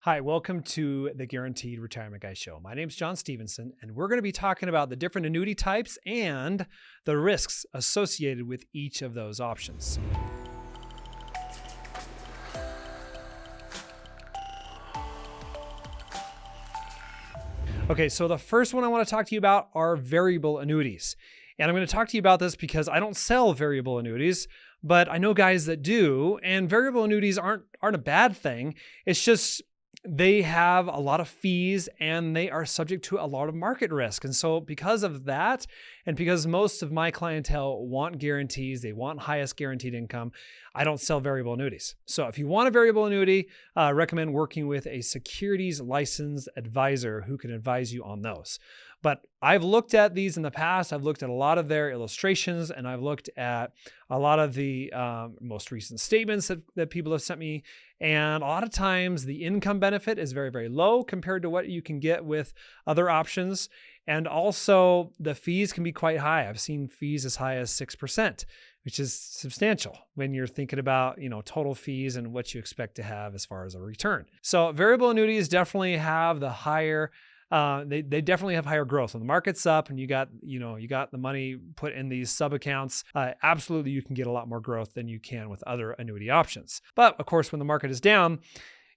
Hi, welcome to the Guaranteed Retirement Guy Show. My name is John Stevenson, and we're going to be talking about the different annuity types and the risks associated with each of those options. Okay, so the first one I want to talk to you about are variable annuities. And I'm going to talk to you about this because I don't sell variable annuities, but I know guys that do, and variable annuities aren't a bad thing. It's just they have a lot of fees and they are subject to a lot of market risk. And so because of that, and because most of my clientele want guarantees, they want highest guaranteed income, I don't sell variable annuities. So if you want a variable annuity, I recommend working with a securities licensed advisor who can advise you on those. But I've looked at these in the past. I've looked at a lot of their illustrations, and I've looked at a lot of the most recent statements that people have sent me. And a lot of times the income benefit is very, very low compared to what you can get with other options. And also the fees can be quite high. I've seen fees as high as 6%, which is substantial when you're thinking about, total fees and what you expect to have as far as a return. So variable annuities definitely have the higher they definitely have higher growth. When the market's up and you got the money put in these sub accounts, absolutely you can get a lot more growth than you can with other annuity options. But of course, when the market is down,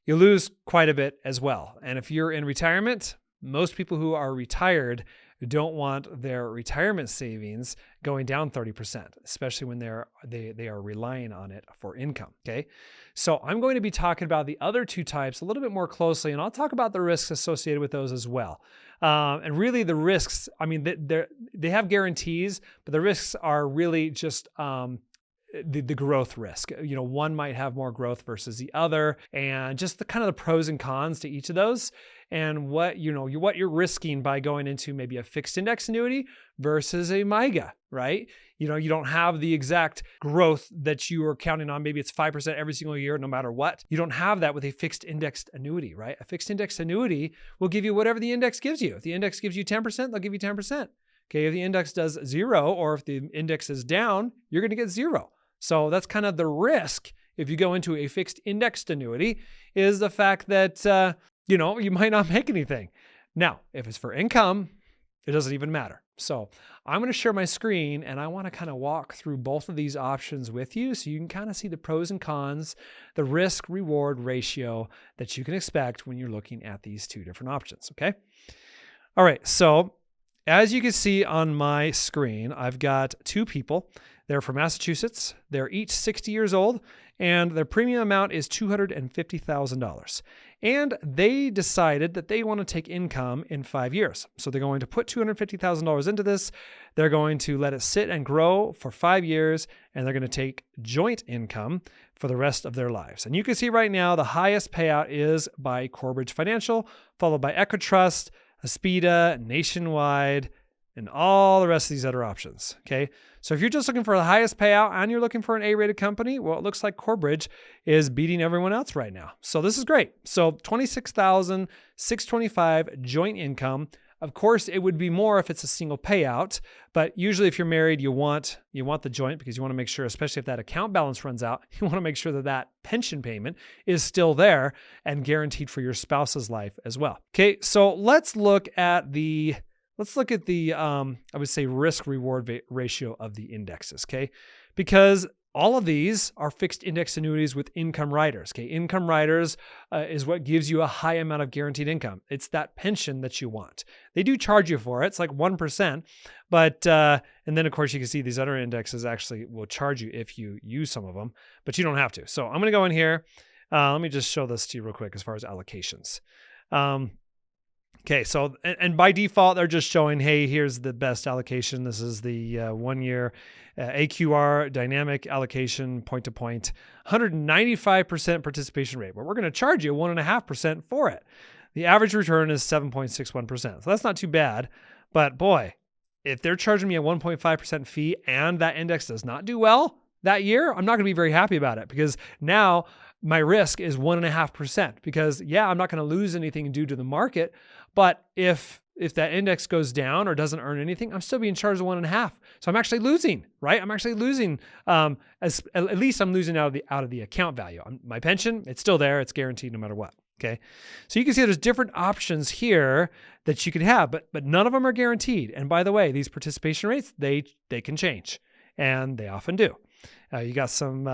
you lose quite a bit as well. And if you're in retirement, most people who are retired don't want their retirement savings going down 30%, especially when they are relying on it for income. Okay. So I'm going to be talking about the other two types a little bit more closely, and I'll talk about the risks associated with those as well. And really the risks, they have guarantees, but the risks are really just, the growth risk. One might have more growth versus the other, and just the kind of the pros and cons to each of those, and what you're risking by going into maybe a fixed index annuity versus a MYGA, right? You don't have the exact growth that you are counting on. Maybe it's 5% every single year, no matter what. You don't have that with a fixed indexed annuity, right? A fixed indexed annuity will give you whatever the index gives you. If the index gives you 10%, they'll give you 10%. Okay, if the index does 0, or if the index is down, you're going to get 0. So that's kind of the risk if you go into a fixed indexed annuity, is the fact that, you might not make anything. Now, if it's for income, it doesn't even matter. So I'm going to share my screen, and I want to kind of walk through both of these options with you so you can kind of see the pros and cons, the risk reward ratio that you can expect when you're looking at these two different options. Okay. All right. So as you can see on my screen, I've got two people. They're from Massachusetts. They're each 60 years old, and their premium amount is $250,000. And they decided that they want to take income in 5 years. So they're going to put $250,000 into this. They're going to let it sit and grow for 5 years, and they're going to take joint income for the rest of their lives. And you can see right now the highest payout is by Corebridge Financial, followed by Equitrust, Aspida, Nationwide, and all the rest of these other options. Okay. So if you're just looking for the highest payout and you're looking for an A-rated company, well, it looks like Corebridge is beating everyone else right now. So this is great. So $26,625 joint income. Of course, it would be more if it's a single payout, but usually if you're married, you want the joint because you want to make sure, especially if that account balance runs out, you want to make sure that pension payment is still there and guaranteed for your spouse's life as well. Okay. So let's look at the I would say risk reward ratio of the indexes, okay? Because all of these are fixed index annuities with income riders, okay? Income riders is what gives you a high amount of guaranteed income. It's that pension that you want. They do charge you for it. It's like 1%, but, and then of course you can see these other indexes actually will charge you if you use some of them, but you don't have to. So I'm going to go in here. Let me just show this to you real quick as far as allocations. Okay, so, and by default, they're just showing, hey, here's the best allocation. This is the 1 year AQR dynamic allocation, point to point, 195% participation rate. But we're going to charge you 1.5% for it. The average return is 7.61%. So that's not too bad. But boy, if they're charging me a 1.5% fee and that index does not do well that year, I'm not going to be very happy about it, because now my risk is 1.5%, because I'm not going to lose anything due to the market. But if that index goes down or doesn't earn anything, I'm still being charged 1.5. So I'm actually losing, right? I'm actually losing, at least I'm losing out of the account value. My pension, it's still there. It's guaranteed no matter what. Okay. So you can see there's different options here that you can have, but none of them are guaranteed. And by the way, these participation rates, they can change, and they often do. You got some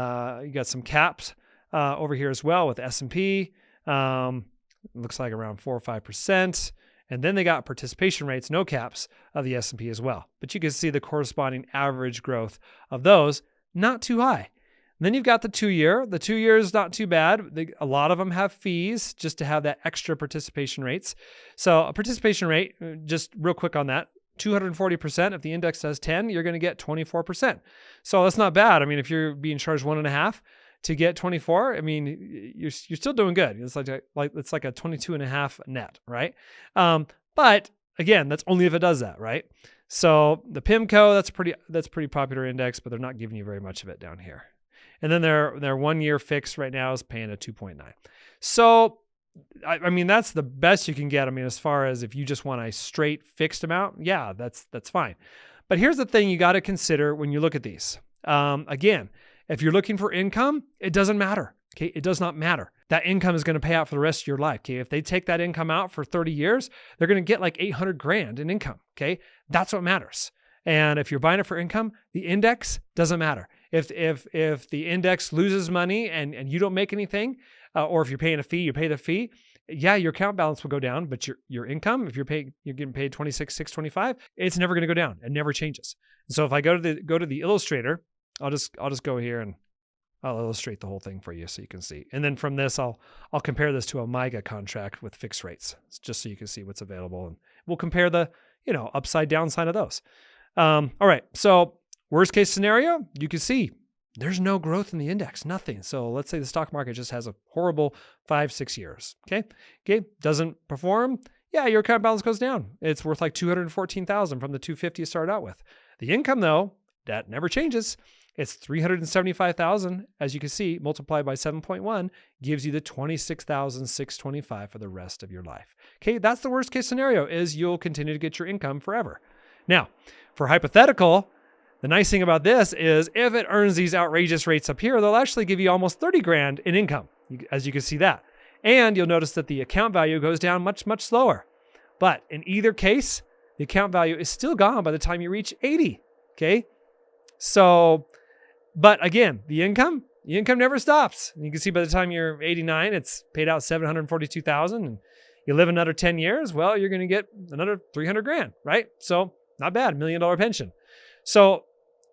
caps over here as well with S&P. Looks like around 4 or 5%. And then they got participation rates, no caps of the S&P as well. But you can see the corresponding average growth of those, not too high. And then you've got the 2-year. The 2-year is not too bad. A lot of them have fees just to have that extra participation rates. So a participation rate, just real quick on that, 240%. If the index does 10, you're going to get 24%. So that's not bad. I mean, if you're being charged 1.5 to get 24, I mean, you're still doing good. It's like a 22.5 net, right? But again, that's only if it does that, right? So the PIMCO, that's pretty popular index, but they're not giving you very much of it down here. And then their 1-year fixed right now is paying a 2.9. So, I mean, that's the best you can get. I mean, as far as if you just want a straight fixed amount, yeah, that's fine. But here's the thing you got to consider when you look at these. Again, if you're looking for income, it doesn't matter. Okay, it does not matter. That income is going to pay out for the rest of your life. Okay, if they take that income out for 30 years, they're going to get like $800,000 in income. Okay, that's what matters. And if you're buying it for income, the index doesn't matter. If the index loses money and you don't make anything, or if you're paying a fee, you pay the fee. Yeah, your account balance will go down, but your income, if you're getting paid $26,625, it's never going to go down. It never changes. And so if I go to the illustrator, I'll just go here and I'll illustrate the whole thing for you so you can see. And then from this, I'll compare this to a MYGA contract with fixed rates, just so you can see what's available. And we'll compare the upside downside of those. All right. So worst case scenario, you can see there's no growth in the index, nothing. So let's say the stock market just has a horrible 5-6 years. Okay. Doesn't perform. Yeah, your account balance goes down. It's worth like $214,000 from the $250 you started out with. The income though, that never changes. It's $375,000, as you can see, multiplied by 7.1 gives you the $26,625 for the rest of your life. Okay, that's the worst case scenario, is you'll continue to get your income forever. Now, for hypothetical, the nice thing about this is if it earns these outrageous rates up here, they'll actually give you almost $30,000 in income, as you can see that. And you'll notice that the account value goes down much, much slower. But in either case, the account value is still gone by the time you reach 80. Okay, so, but again, the income never stops. And you can see by the time you're 89, it's paid out $742,000, and you live another 10 years. Well, you're going to get another $300,000, right? So not bad, $1 million pension. So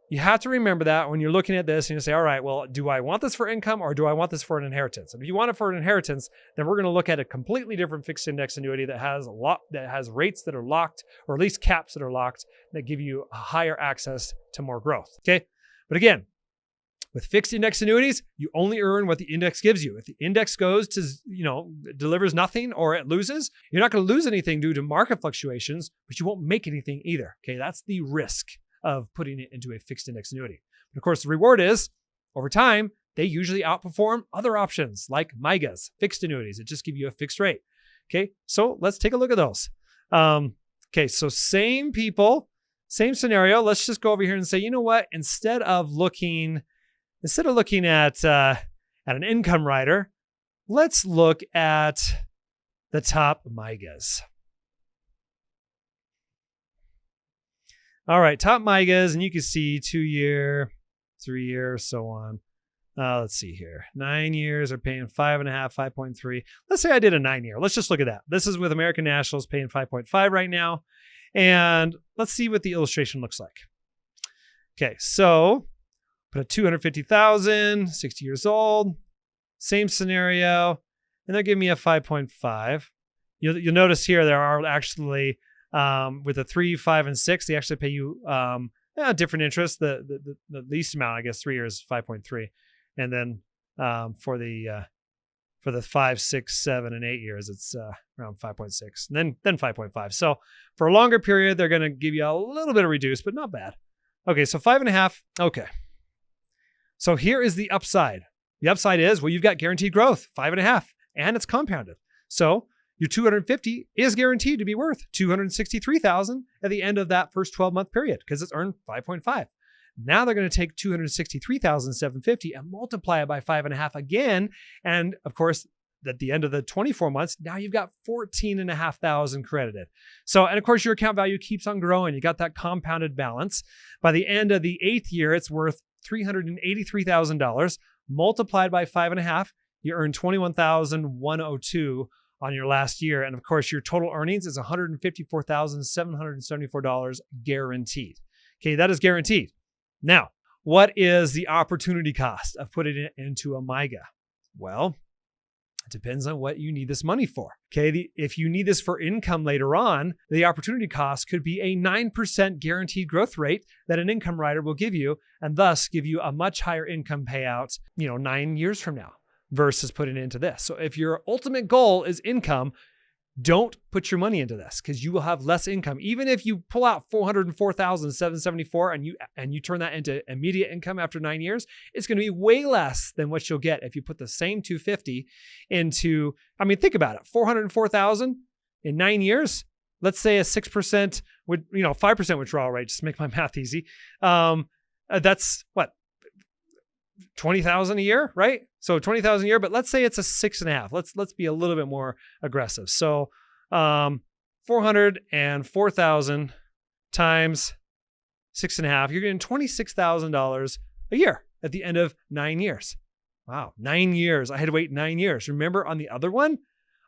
you have to remember that when you're looking at this and you say, all right, well, do I want this for income or do I want this for an inheritance? And if you want it for an inheritance, then we're going to look at a completely different fixed index annuity that has rates that are locked, or at least caps that are locked, that give you a higher access to more growth. Okay. But again, with fixed index annuities, you only earn what the index gives you. If the index goes to, delivers nothing or it loses, you're not going to lose anything due to market fluctuations, but you won't make anything either. Okay. That's the risk of putting it into a fixed index annuity. But of course, the reward is over time, they usually outperform other options like MYGAs, fixed annuities that just give you a fixed rate. Okay. So let's take a look at those. Okay. So same people, same scenario. Let's just go over here and say, you know what? Instead of looking at an income rider, let's look at the top MYGAs. All right, top MYGAs, and you can see 2-year, 3-year, so on. Let's see here. 9 years are paying 5.5, 5.3. Let's say I did a 9-year. Let's just look at that. This is with American Nationals paying 5.5 right now. And let's see what the illustration looks like. Okay, so put a 250,000, 60 years old, same scenario, and they're giving me a 5.5. You'll notice here there are actually, with the 3, 5, and 6, they actually pay you different interest. The least amount, I guess, 3 years is 5.3, and then for the 5, 6, 7, and 8 years, it's around 5.6, and then 5.5. So for a longer period, they're going to give you a little bit of reduced, but not bad. Okay, so 5.5. Okay. So here is the upside. The upside is, well, you've got guaranteed growth, 5.5, and it's compounded. So your 250 is guaranteed to be worth $263,000 at the end of that first 12-month period because it's earned 5.5. Now they're going to take $263,750 and multiply it by 5.5 again. And of course, at the end of the 24 months, now you've got 14,500 credited. So, and of course, your account value keeps on growing. You got that compounded balance. By the end of the 8th year, it's worth $383,000 multiplied by 5.5. You earn $21,102 on your last year. And of course, your total earnings is $154,774 guaranteed. Okay, that is guaranteed. Now, what is the opportunity cost of putting it into a MYGA? Well, it depends on what you need this money for. Okay, if you need this for income later on, the opportunity cost could be a 9% guaranteed growth rate that an income rider will give you, and thus give you a much higher income payout, 9 years from now versus putting it into this. So if your ultimate goal is income, don't put your money into this because you will have less income. Even if you pull out $404,774 and you turn that into immediate income after 9 years, it's going to be way less than what you'll get if you put the same $250 into, think about it, $404,000 in 9 years. Let's say a 6% would, 5% withdrawal rate, just to make my math easy. That's what? 20,000 a year, right? So 20,000 a year, but let's say it's a 6.5. Let's be a little bit more aggressive. So 404,000 times 6.5, you're getting $26,000 a year at the end of 9 years. Wow, 9 years. I had to wait 9 years. Remember on the other one,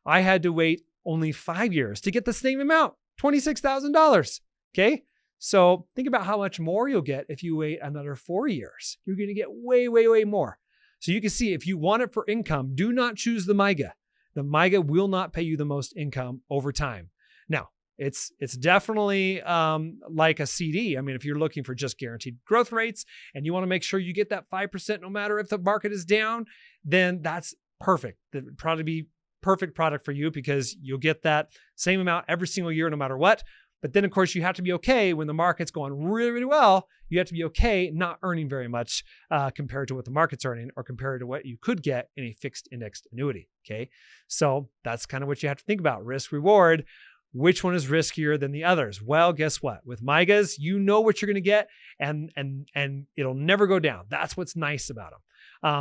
I had to wait only 5 years to get the same amount, $26,000. Okay. So think about how much more you'll get if you wait another 4 years. You're going to get way, way, way more. So you can see if you want it for income, do not choose the MYGA. The MYGA will not pay you the most income over time. Now, it's definitely like a CD. If you're looking for just guaranteed growth rates and you want to make sure you get that 5% no matter if the market is down, then that's perfect. That would probably be perfect product for you because you'll get that same amount every single year no matter what. But then, of course, you have to be okay when the market's going really, really well. You have to be okay not earning very much compared to what the market's earning or compared to what you could get in a fixed indexed annuity. Okay, so that's kind of what you have to think about. Risk reward. Which one is riskier than the others? Well, guess what? With MYGAs, you know what you're going to get, and it'll never go down. That's what's nice about them.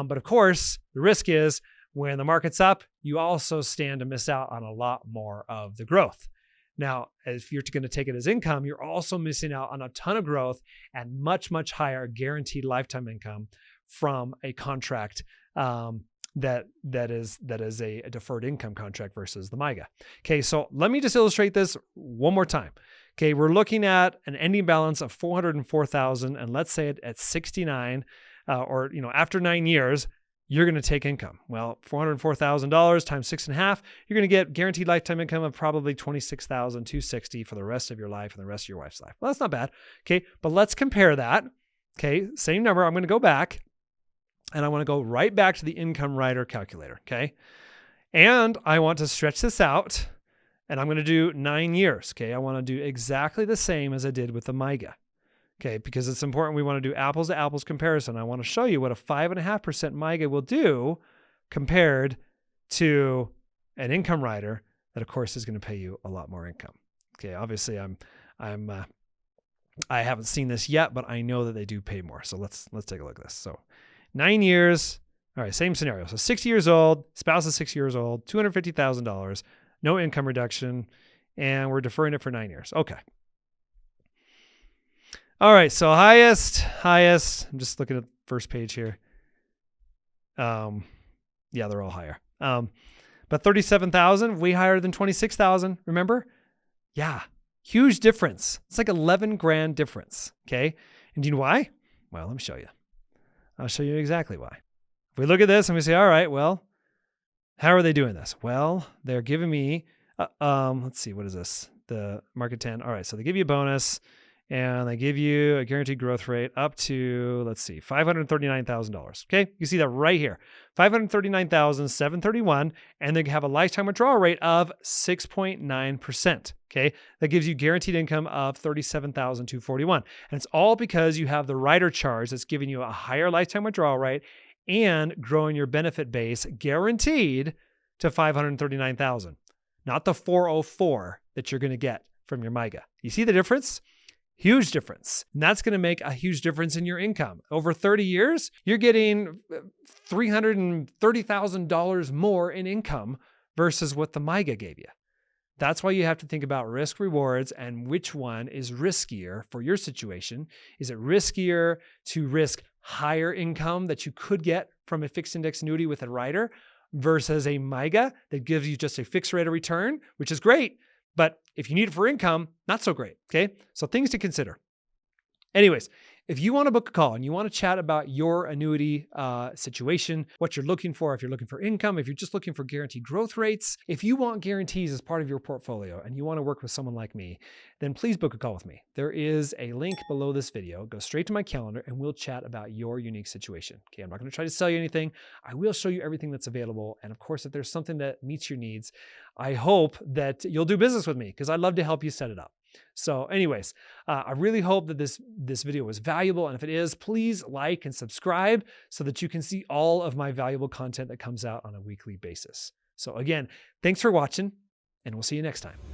But of course, the risk is when the market's up, you also stand to miss out on a lot more of the growth. Now, if you're going to take it as income, you're also missing out on a ton of growth and much, much higher guaranteed lifetime income from a contract that is a deferred income contract versus the MYGA. Okay, so let me just illustrate this one more time. Okay, we're looking at an ending balance of $404,000, and let's say at 69, or after 9 years, you're going to take income. Well, $404,000 times 6.5, you're going to get guaranteed lifetime income of probably $26,260 for the rest of your life and the rest of your wife's life. Well, that's not bad. Okay, but let's compare that. Okay, same number. I'm going to go back and I want to go right back to the income rider calculator. Okay, and I want to stretch this out and I'm going to do 9 years. Okay, I want to do exactly the same as I did with the MYGA. Okay, because it's important. We want to do apples to apples comparison. I want to show you what a 5.5% MYGA will do compared to an income rider that, of course, is going to pay you a lot more income. Okay, obviously, I haven't seen this yet, but I know that they do pay more. So let's take a look at this. So 9 years. All right, same scenario. So 60 years old, spouse is 6 years old, $250,000, no income reduction, and we're deferring it for 9 years. Okay. All right, so highest. I'm just looking at the first page here. Yeah, they're all higher. But 37,000, way higher than 26,000. Remember? Yeah, huge difference. It's like 11 grand difference. Okay, and do you know why? Well, let me show you. I'll show you exactly why. If we look at this and we say, all right, well, how are they doing this? Well, they're giving me. Let's see, what is this? The market 10. All right, so they give you a bonus. And they give you a guaranteed growth rate up to, let's see, $539,000. Okay, you see that right here, $539,731, and they have a lifetime withdrawal rate of 6.9%. Okay, that gives you guaranteed income of $37,241, and it's all because you have the rider charge that's giving you a higher lifetime withdrawal rate and growing your benefit base guaranteed to $539,000, not the $404 that you're going to get from your MYGA. You see the difference? Huge difference. And that's going to make a huge difference in your income. Over 30 years, you're getting $330,000 more in income versus what the MYGA gave you. That's why you have to think about risk rewards and which one is riskier for your situation. Is it riskier to risk higher income that you could get from a fixed index annuity with a rider versus a MYGA that gives you just a fixed rate of return, which is great, but if you need it for income, not so great, okay? So things to consider. Anyways, if you want to book a call and you want to chat about your annuity situation, what you're looking for, if you're looking for income, if you're just looking for guaranteed growth rates, if you want guarantees as part of your portfolio and you want to work with someone like me, then please book a call with me. There is a link below this video. Go straight to my calendar and we'll chat about your unique situation. Okay, I'm not going to try to sell you anything. I will show you everything that's available. And of course, if there's something that meets your needs, I hope that you'll do business with me because I'd love to help you set it up. So anyways, I really hope that this video was valuable. And if it is, please like and subscribe so that you can see all of my valuable content that comes out on a weekly basis. So again, thanks for watching and we'll see you next time.